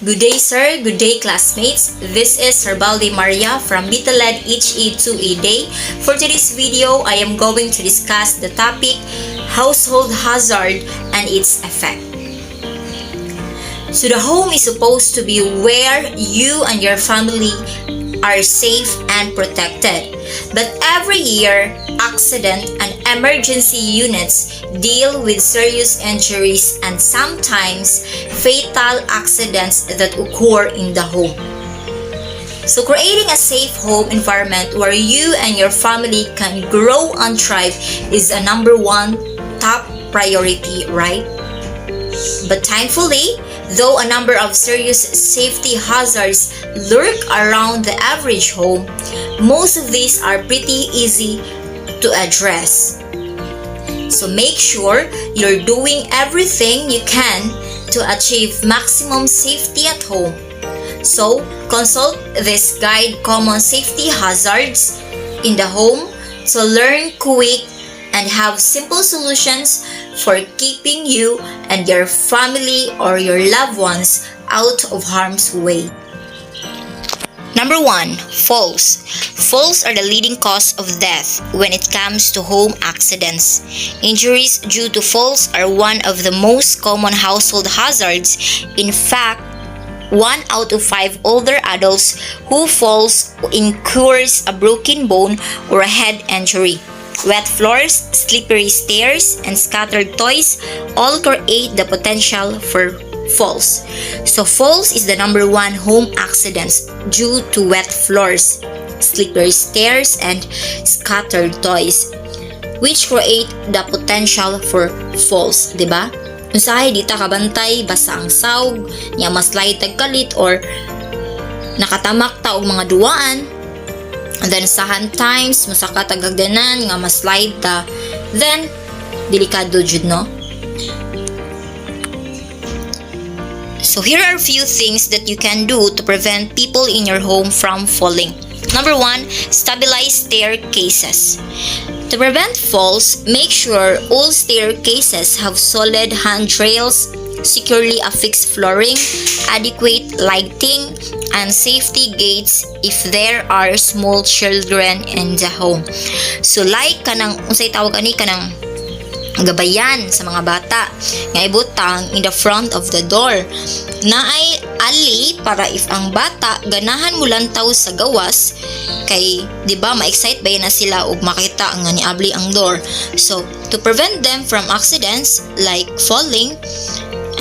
Good day, sir. Good day, classmates. This is Rebalde Maria from BTLED-HE 2A Day. For today's video, I am going to discuss the topic household hazard and its effect. So the home is supposed to be where you and your family are safe and protected. But every year, accident and emergency units deal with serious injuries and sometimes fatal accidents that occur in the home. So creating a safe home environment where you and your family can grow and thrive is a number one top priority, right? But thankfully, though a number of serious safety hazards lurk around the average home, most of these are pretty easy to address. So make sure you're doing everything you can to achieve maximum safety at home. So consult this guide common safety hazards in the home to learn quick and have simple solutions for keeping you and your family or your loved ones out of harm's way. Number 1. Falls. Falls are the leading cause of death when it comes to home accidents. Injuries due to falls are one of the most common household hazards. In fact, 1 out of 5 older adults who falls incurs a broken bone or a head injury. Wet floors, slippery stairs, and scattered toys all create the potential for falls. So falls is the number 1 home accidents due to wet floors, slippery stairs, and scattered toys, which create the potential for falls, diba? Usahay di ta kabantay, basa ang sawg, niya maslide tagkalit or nakatamak ta og mga duwaan. And then sahan times masaka tagagdanan nga maslide ta, then delikado jud, no? So here are a few things that you can do to prevent people in your home from falling. Number 1, stabilize staircases. To prevent falls, make sure all staircases have solid handrails, securely affixed flooring, adequate lighting, and safety gates if there are small children in the home. So like kanang unsay tawag ani kanang gabayan sa mga bata nga ibutang in the front of the door. Naay ali para if ang bata ganahan mo lantaw sa gawas kay di ba ma-excite ba na sila og makita nga niabli ang door. So to prevent them from accidents like falling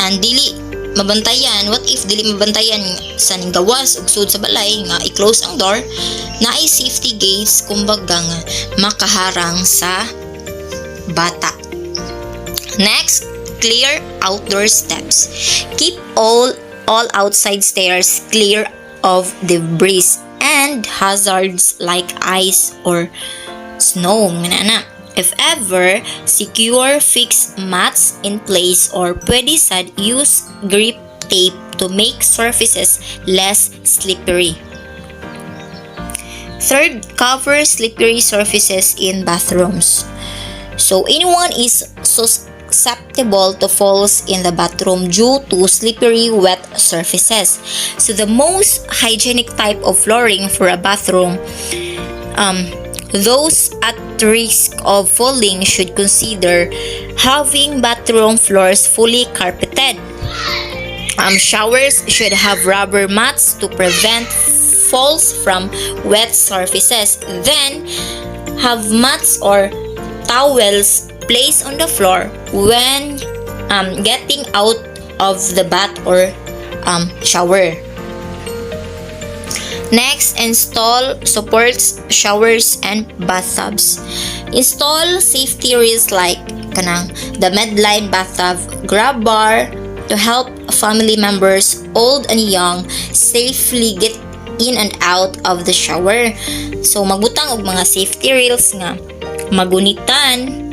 and dili mabantayan, what if dili mabantayan sa ning gawas ug sud sa balay nga i-close ang door, naay safety gates kumbaga nga makaharang sa bata. Next, clear outdoor steps. Keep all outside stairs clear of debris and hazards like ice or snow. If ever, secure fixed mats in place or pwede sad use grip tape to make surfaces less slippery. Third, cover slippery surfaces in bathrooms. So anyone is susceptible to falls in the bathroom due to slippery wet surfaces. So the most hygienic type of flooring for a bathroom, those at risk of falling should consider having bathroom floors fully carpeted. Showers should have rubber mats to prevent falls from wet surfaces. Then have mats or towels placed on the floor when getting out of the bath or shower. Next, install supports, showers, and bathtubs. Install safety rails like the Medline bathtub grab bar to help family members, old and young, safely get in and out of the shower. So magbutang og mga safety rails nga magunitan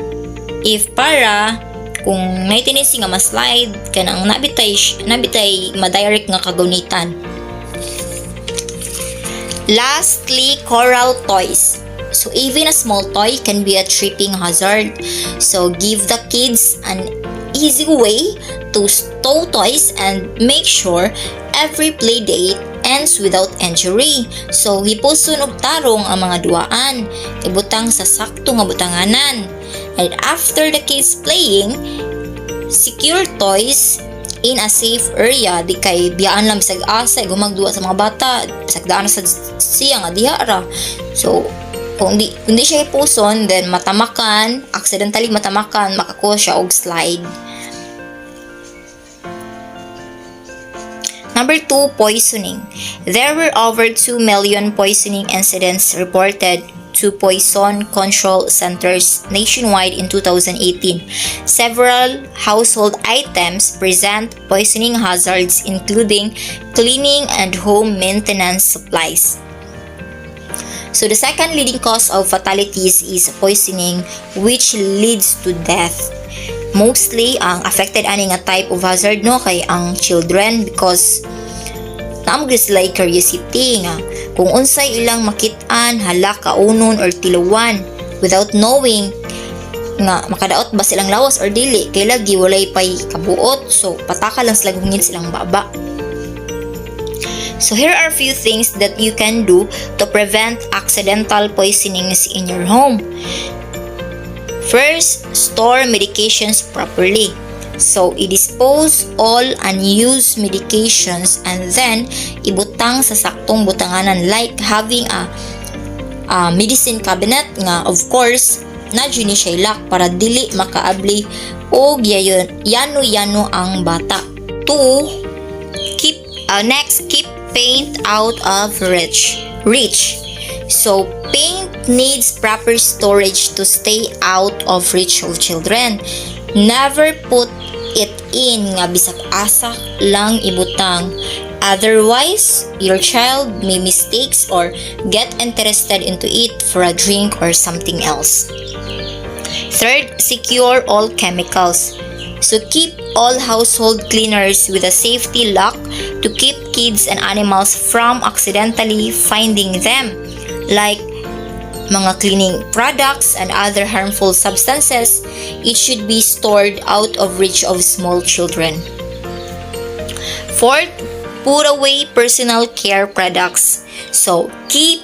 if para kung may tendency nga ma-slide kanang nabitay ma-direct nga kagunitan. Lastly, coral toys. So even a small toy can be a tripping hazard. So give the kids an easy way to stow toys and make sure every play date ends without injury. So hipuson og tarong ang mga duaan, ibutang sa sakto nga butanganan. And after the kids playing, secure toys in a safe area. Di kay biyaan lang bisag asa gumagduwa sa mga bata, bisag daan sa siya nga diha ra. So kung di siya hipuson, then matamakan, accidentally matamakan, makakuha siya og slide. Number 2, poisoning. There were over 2 million poisoning incidents reported to poison control centers nationwide in 2018. Several household items present poisoning hazards, including cleaning and home maintenance supplies. So the second leading cause of fatalities is poisoning, which leads to death. Mostly ang affected ani nga type of hazard no kay ang children, because naamgri sila curiosity nga kung unsay ilang makit-an, hala kaunon or tiluwan without knowing nga makadaot ba silang lawas or dili, kay lagi walay pay kabuot, so pataka lang sila gungin silang baba. So here are a few things that you can do to prevent accidental poisonings in your home. First, store medications properly. So, i-dispose all unused medications and then ibutang sa saktong butanganan, like having a medicine cabinet nga of course na ni siya lock para dili makaabli o yano-yano ang bata. 2. Keep paint out of reach. So, paint needs proper storage to stay out of reach of children. Never put it in nga bisag asa lang ibutang. Otherwise, your child may mistakes or get interested into it for a drink or something else. Third, secure all chemicals. So keep all household cleaners with a safety lock to keep kids and animals from accidentally finding them, like mga cleaning products and other harmful substances. It should be stored out of reach of small children. Fourth, put away personal care products. So keep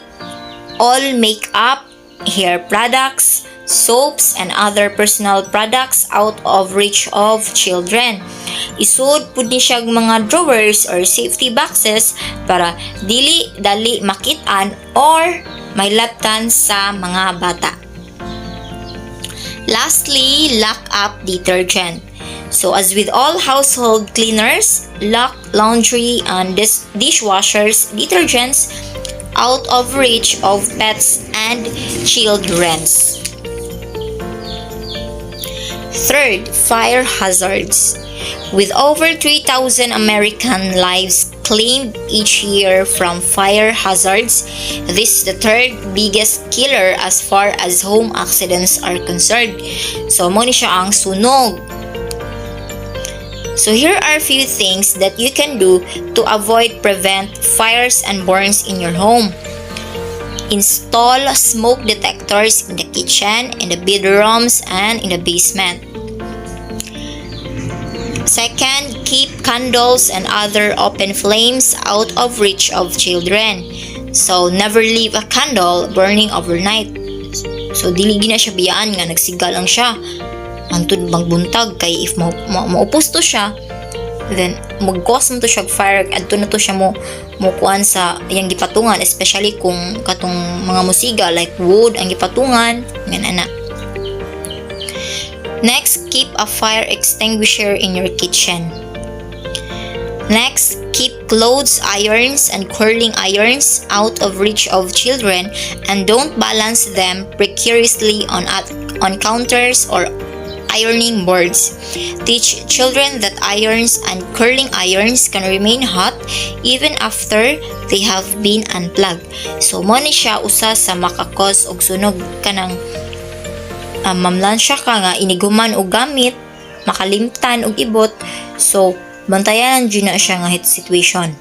all makeup, hair products, soaps, and other personal products out of reach of children. Isud pud ni siya mga drawers or safety boxes para dili dali makit-an or may laptan sa mga bata. Lastly, lock up detergent. So as with all household cleaners, lock laundry and dishwashers detergents out of reach of pets and children's. Third, fire hazards. With over 3,000 American lives claimed each year from fire hazards, this is the third biggest killer as far as home accidents are concerned. So, mo ni siya ang sunog. So, here are a few things that you can do to prevent fires and burns in your home. Install smoke detectors in the kitchen, in the bedrooms, and in the basement. Second, keep candles and other open flames out of reach of children. So, never leave a candle burning overnight. So, dili gina siya biyaan nga nagsiga lang siya. Antud magbuntag kay if maupos to siya, then mag-cause mo to siya fire, adto na to siya mo kuan sa yang gipatungan, especially kung katong mga musiga like wood ang gipatungan ngana. Next, keep a fire extinguisher in your kitchen. Next, keep clothes irons and curling irons out of reach of children and don't balance them precariously on counters or ironing boards. Teach children that irons and curling irons can remain hot even after they have been unplugged. So, mo ni siya usa sa makakos og sunog kanang mamlansya ka nga iniguman og gamit, makalimtan og ibot. So, bantayan dyan na siya nga hit situation.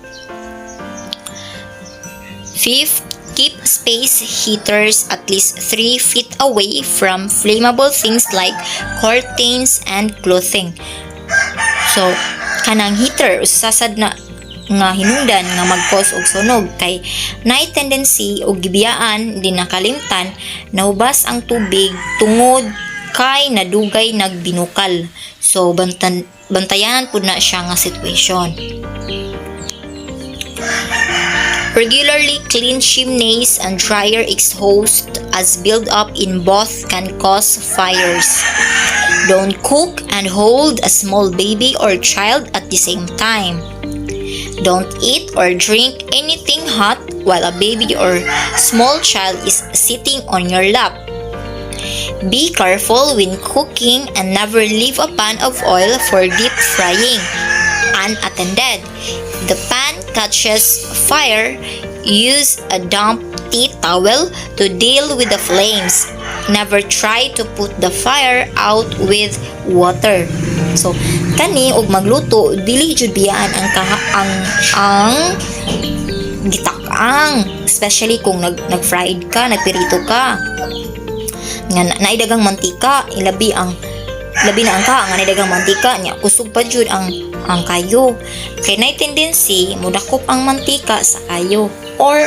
Fifth, keep space heaters at least 3 feet away from flammable things like curtains and clothing. So, kanang heater, usasad na nga hinungdan nga mag-cause og sunog kay naay tendency og gibiyaan di nakalimtan nahubas ang tubig tungod kay nadugay nagbinukal. So bantayanan pud na siya nga situation. Regularly clean chimneys and dryer exhaust as build-up in both can cause fires. Don't cook and hold a small baby or child at the same time. Don't eat or drink anything hot while a baby or small child is sitting on your lap. Be careful when cooking and never leave a pan of oil for deep frying unattended. If the pan catches fire, use a damp tea towel to deal with the flames. Never try to put the fire out with water. So kani og magluto dili jud biyaan ang gitak-ang, especially kung nag-fried ka, nagpirito ka. Nga naidagang mantika, labi na ang ka nga naidagang mantika nya kusog pa jud ang kayo. Kay nay tendency mudakop ang mantika sa kayo or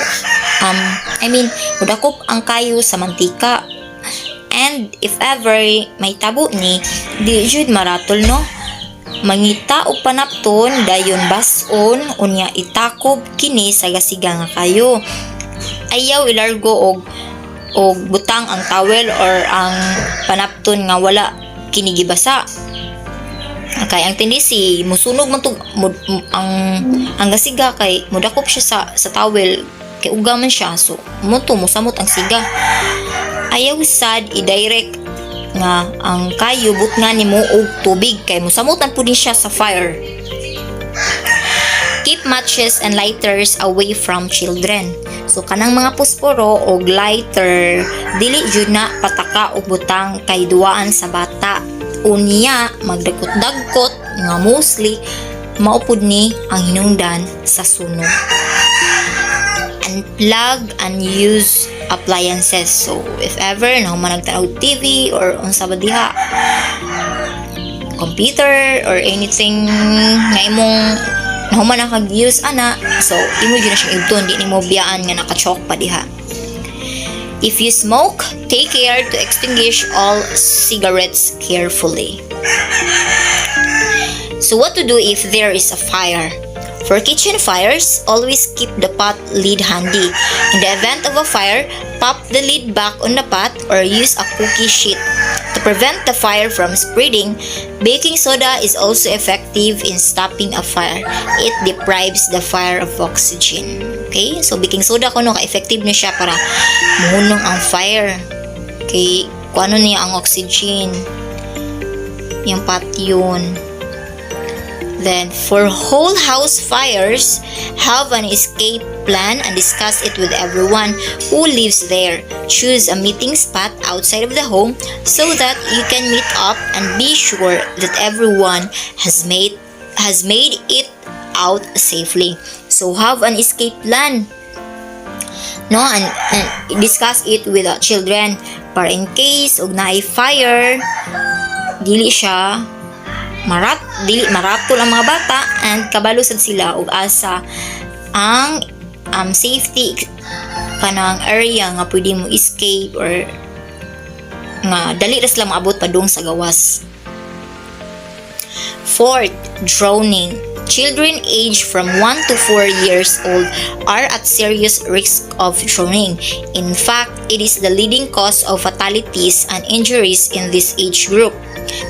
mudakop ang kayo sa mantika. And if ever may tabo ni di jud maratol no, mangita og panapton dayon bason unya itakob kini sa gasiga nga kayo. Ayaw ilargo og butang ang towel or ang panapton nga wala kini gibasa. Kay ang tendency musunog man ang gasiga kay mudakop siya sa towel kay uga man siya, so musamot ang siga. Ayaw sad i-direct nga ang kayo butngan nimo og tubig kay musamutan pud siya sa fire. Keep matches and lighters away from children. So kanang mga posporo o lighter dili jud na pataka og butang kay duwaan sa bata. Unya magdagkot-dagkot nga mostly maupod ni ang hinungdan sa sunog. Unplug and use appliances. So if ever nahuman nagtanaw TV or unsa ba diha, computer or anything nga imong nahuman na kag-use ana, so imo yun na siya ibton, di nimo biyaan nga naka-choke pa diha. If you smoke, take care to extinguish all cigarettes carefully. So what to do if there is a fire? For kitchen fires, always keep the pot lid handy. In the event of a fire, pop the lid back on the pot or use a cookie sheet. To prevent the fire from spreading, baking soda is also effective in stopping a fire. It deprives the fire of oxygen. Okay? So baking soda kuno ka-effective niya siya para muhunong ang fire. Okay? Kung ano niya ang oxygen. Yung pot yun. Then, for whole house fires, have an escape plan and discuss it with everyone who lives there. Choose a meeting spot outside of the home so that you can meet up and be sure that everyone has made it out safely. So, have an escape plan. No, and discuss it with the children para in case og naay fire, dili maratol ang mga bata and kabalo sad sila og asa ang safety kanang area nga pwede mo escape or nga dali ra sila maabot padung sa gawas. Fourth, drowning. Children aged from 1 to 4 years old are at serious risk of drowning. In fact, it is the leading cause of fatalities and injuries in this age group.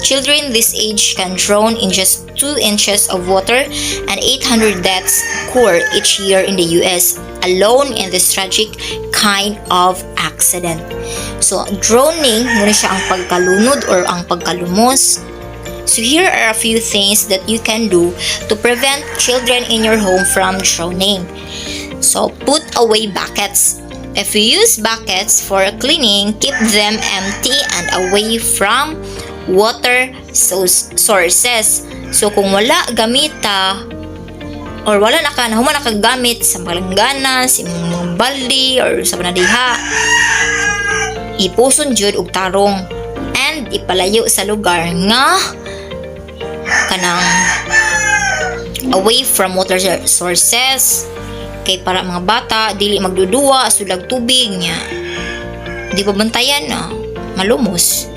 Children this age can drown in just 2 inches of water, and 800 deaths occur each year in the US alone in this tragic kind of accident. So, drowning, muna siya ang pagkalunod or ang pagkalumos. So here are a few things that you can do to prevent children in your home from drowning. So put away buckets. If you use buckets for cleaning, keep them empty and away from water sources. So kung wala gamita or wala na ka, nahuman nakagamit sa malanggana, sa mga baldi or sa panadiha, ipuson jud og tarong and ipalayo sa lugar nga kanang away from water sources. Kay para mga bata dili magduduwa sulag tubig nya. Di ba bantayan na malumos.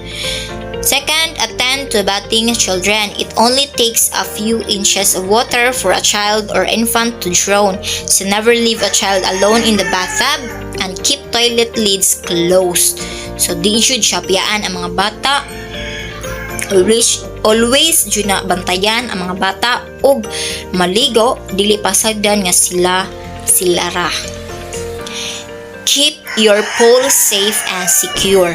Second, attend to bathing children. It only takes a few inches of water for a child or infant to drown. So never leave a child alone in the bathtub and keep toilet lids closed. So di should siya piyaan ang mga bata. Always jud na bantayan ang mga bata ug maligo dili pasagdan nga sila ra. Keep your pool safe and secure.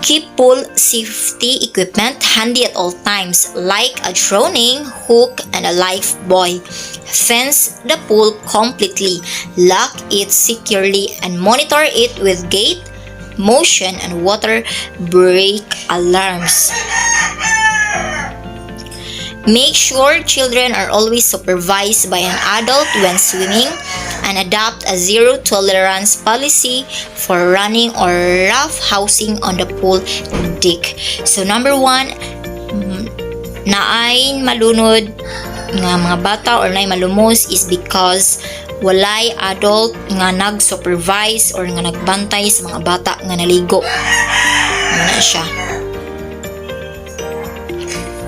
Keep pool safety equipment handy at all times, like a drowning hook and a life buoy. Fence the pool completely, lock it securely, and monitor it with gate, motion, and water break alarms. Make sure children are always supervised by an adult when swimming, and adopt a zero tolerance policy for running or roughhousing on the pool deck. So number 1, naay malunod nga mga bata or naay malumos is because walay adult nga nag-supervise or nga nagbantay sa mga bata nga naligo. Ano siya?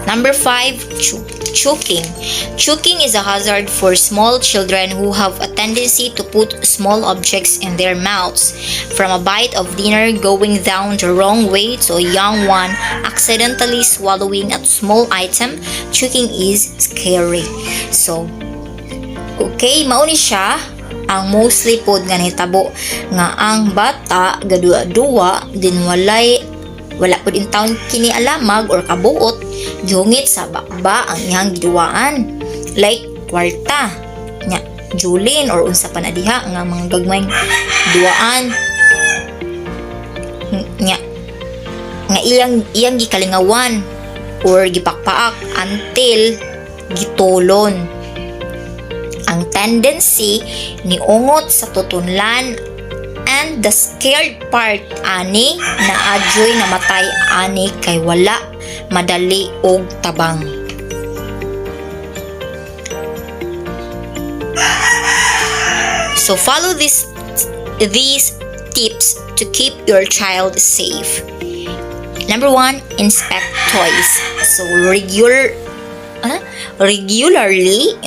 Number 5, choking. Choking is a hazard for small children who have a tendency to put small objects in their mouths. From a bite of dinner going down the wrong way to a young one accidentally swallowing a small item, choking is scary. So, okay, mao ni siya ang mostly pod nga nitabo nga ang bata gadua-dua din wala pod in taon kini alamag or kabuot gihungit sa bakba ang iyang giduwaan, like kwarta nya julin or unsa pa na diha nga mga gagmayng duwaan nya nga iyang gikalingawan or gipakpaak until gitulon. Ang tendency ni ungot sa tutunlan and the scared part ani na adyoy namatay ani kay wala madali og tabang. So follow these tips to keep your child safe. Number 1, inspect toys. So regularly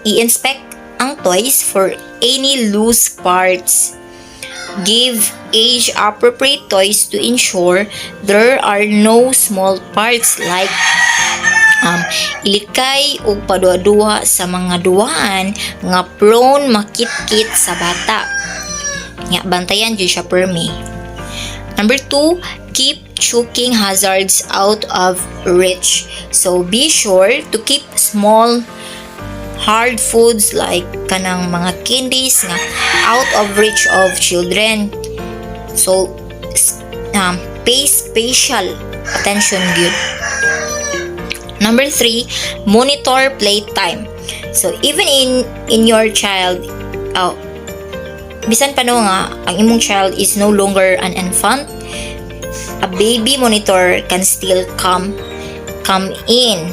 i-inspect ang toys for any loose parts. Give age-appropriate toys to ensure there are no small parts like ilikay o paduwa-duwa sa mga duwaan nga prone makit-kit sa bata. Nga bantayan dyan siya permi. Number 2, keep choking hazards out of reach. So be sure to keep small hard foods like kanang mga candies nga out of reach of children. So pay special attention good. Number 3, monitor playtime. So even in your child bisan pa no nga ang imong child is no longer an infant, a baby monitor can still come in.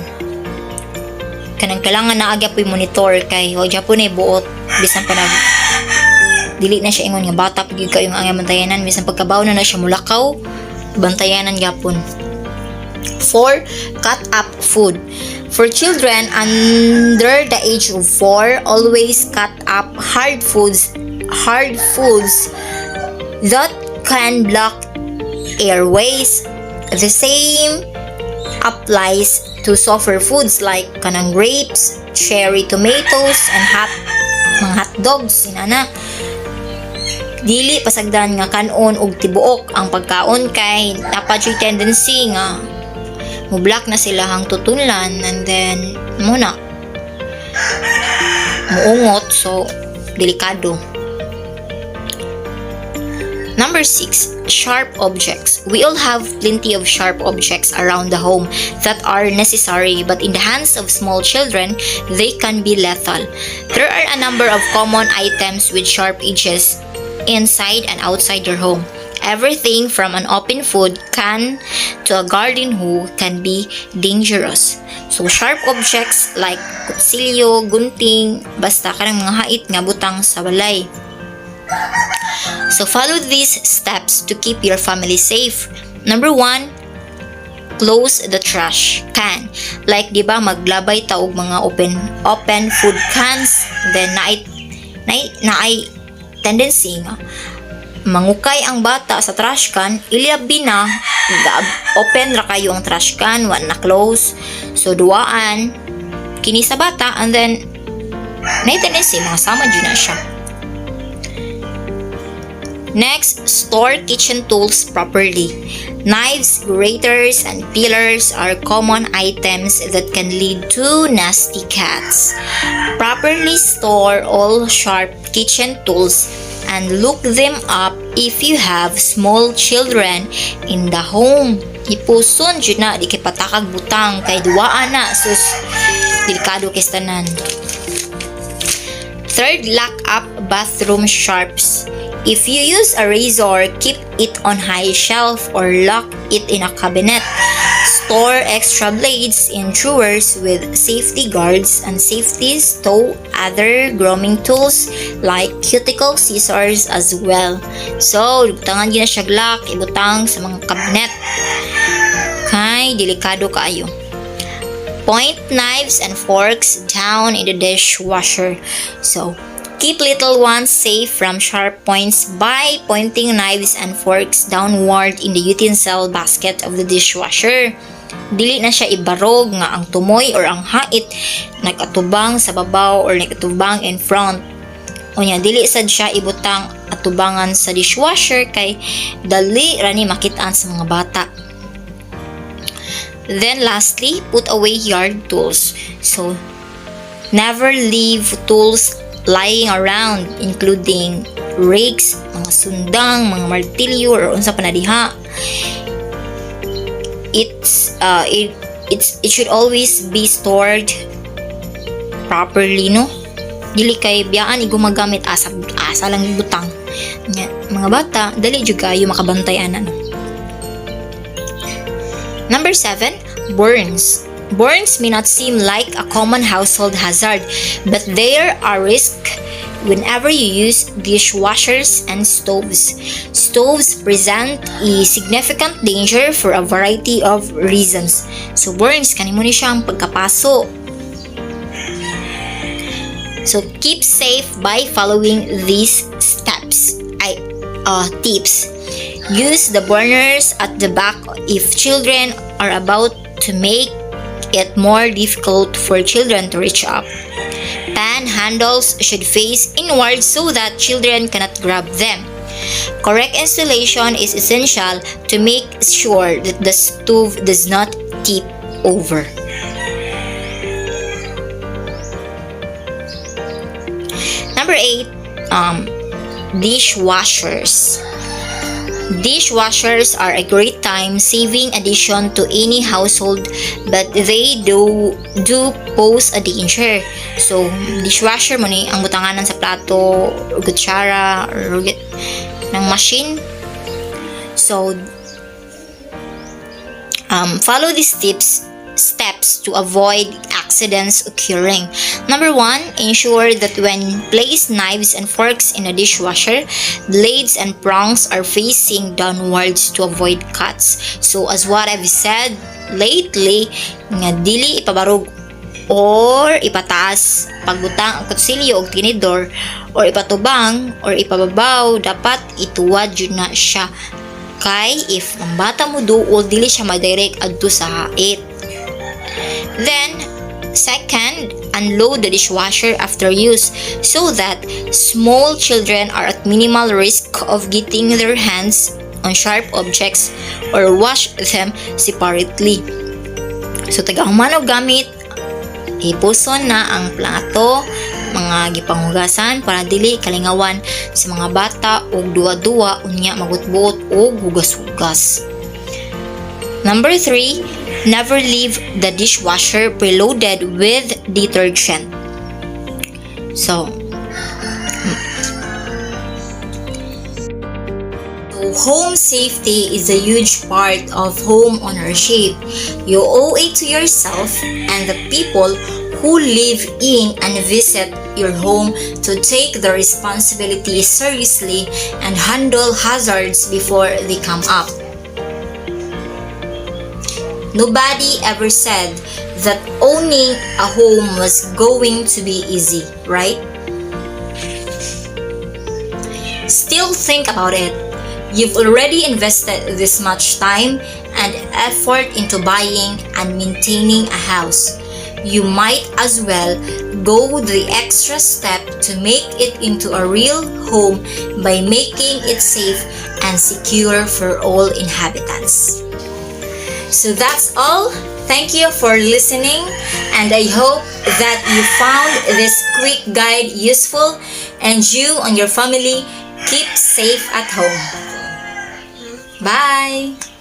Kanang kailangan na agya po'y monitor kay o Japon ay buot bisan pa dili na siya ingon nga bata pagid kayo ang bantayanan bisan pagkabaw na siya mulakaw bantayanan gyapon. 4, cut up food. For children under the age of 4, always cut up hard foods that can block airways. The same applies to softer foods like kanang grapes, cherry tomatoes, and mga hot dogs. Inana dili pasagdan nga kanon og tibuok ang pagkaon kay dapat yung tendency nga mo-block na sila hang tutunlan and then muna muungot, so delikado. Number 6, sharp objects. We all have plenty of sharp objects around the home that are necessary, but in the hands of small children, they can be lethal. There are a number of common items with sharp edges inside and outside your home. Everything from an open food can to a garden hoe can be dangerous. So sharp objects like kutsilyo, gunting, basta kanang mga hait nga butang sa balay. So follow these steps to keep your family safe. Number 1, close the trash can. Like, di ba, maglabay ta og mga open food cans, then naay tendency nga mangukay ang bata sa trash can, ilabi na open ra kayo ang trash can, wa na close. So duaan kini sa bata, and then naay tendency mga sama dyan na siya. Next, store kitchen tools properly. Knives, graters, and peelers are common items that can lead to nasty cats. Properly store all sharp kitchen tools and look them up if you have small children in the home. Ipuson dyan na, di kay patakag butang, kay duwaan na, sus, delikado kay tanan. Third, lock up bathroom sharps. If you use a razor, keep it on high shelf or lock it in a cabinet. Store extra blades in drawers with safety guards and safeties. Stow other grooming tools like cuticle scissors as well. So, ibutangan gina siya lock, ibutang sa mga cabinet. Kay, delikado kaayo. Point knives and forks down in the dishwasher. So, keep little ones safe from sharp points by pointing knives and forks downward in the utensil basket of the dishwasher. Dili na siya ibarog nga ang tumoy or ang hait nag-atubang sa babaw or nag-atubang in front. O nya, dili sad siya ibutang atubangan sa dishwasher kay dali rani makitaan sa mga bata. Then lastly, put away yard tools. So, never leave tools lying around, including rakes, mga sundang, mga martilyo, or unsa pa na diha. It should always be stored properly, no? Dili kay biyaan gumagamit asa lang butang. Mga bata, dali jud kayo makabantayan no? Number 7, burns. Burns may not seem like a common household hazard, but there are risks whenever you use dishwashers and stoves. Stoves present a significant danger for a variety of reasons. So burns, kanimo ni siyang pagkapaso. So keep safe by following these tips. Use the burners at the back if children are about to make it more difficult for children to reach up. Pan handles should face inward so that children cannot grab them. Correct installation is essential to make sure that the stove does not tip over. Number 8, dishwashers. Dishwashers are a great time-saving addition to any household, but they do pose a danger. So, dishwasher mo ni ang butanganan sa plato, or kutsara, or ng machine. So, follow these steps to avoid accidents occurring. Number 1, ensure that when place knives and forks in a dishwasher, blades and prongs are facing downwards to avoid cuts. So as what I've said lately, nga dili ipabarog or ipataas pagbutang ang kutsilyo og tinidor, or ipatubang or ipababaw, dapat ituwad yun na siya. Kay if ang bata mo duol, dili siya madirect adto sa hait. Then, second, unload the dishwasher after use so that small children are at minimal risk of getting their hands on sharp objects or wash them separately. So, tagahuman og gamit, ipuson na ang plato, mga gipanghugasan para dili kalingawan sa mga bata og duwa-duwa unya magutbuot og hugas-hugas. Number 3, never leave the dishwasher preloaded with detergent. So So, home safety is a huge part of home ownership. You owe it to yourself and the people who live in and visit your home to take the responsibility seriously and handle hazards before they come up. Nobody ever said that owning a home was going to be easy, right? Still, think about it. You've already invested this much time and effort into buying and maintaining a house. You might as well go the extra step to make it into a real home by making it safe and secure for all inhabitants. So that's all. Thank you for listening, and I hope that you found this quick guide useful and you and your family keep safe at home. Bye!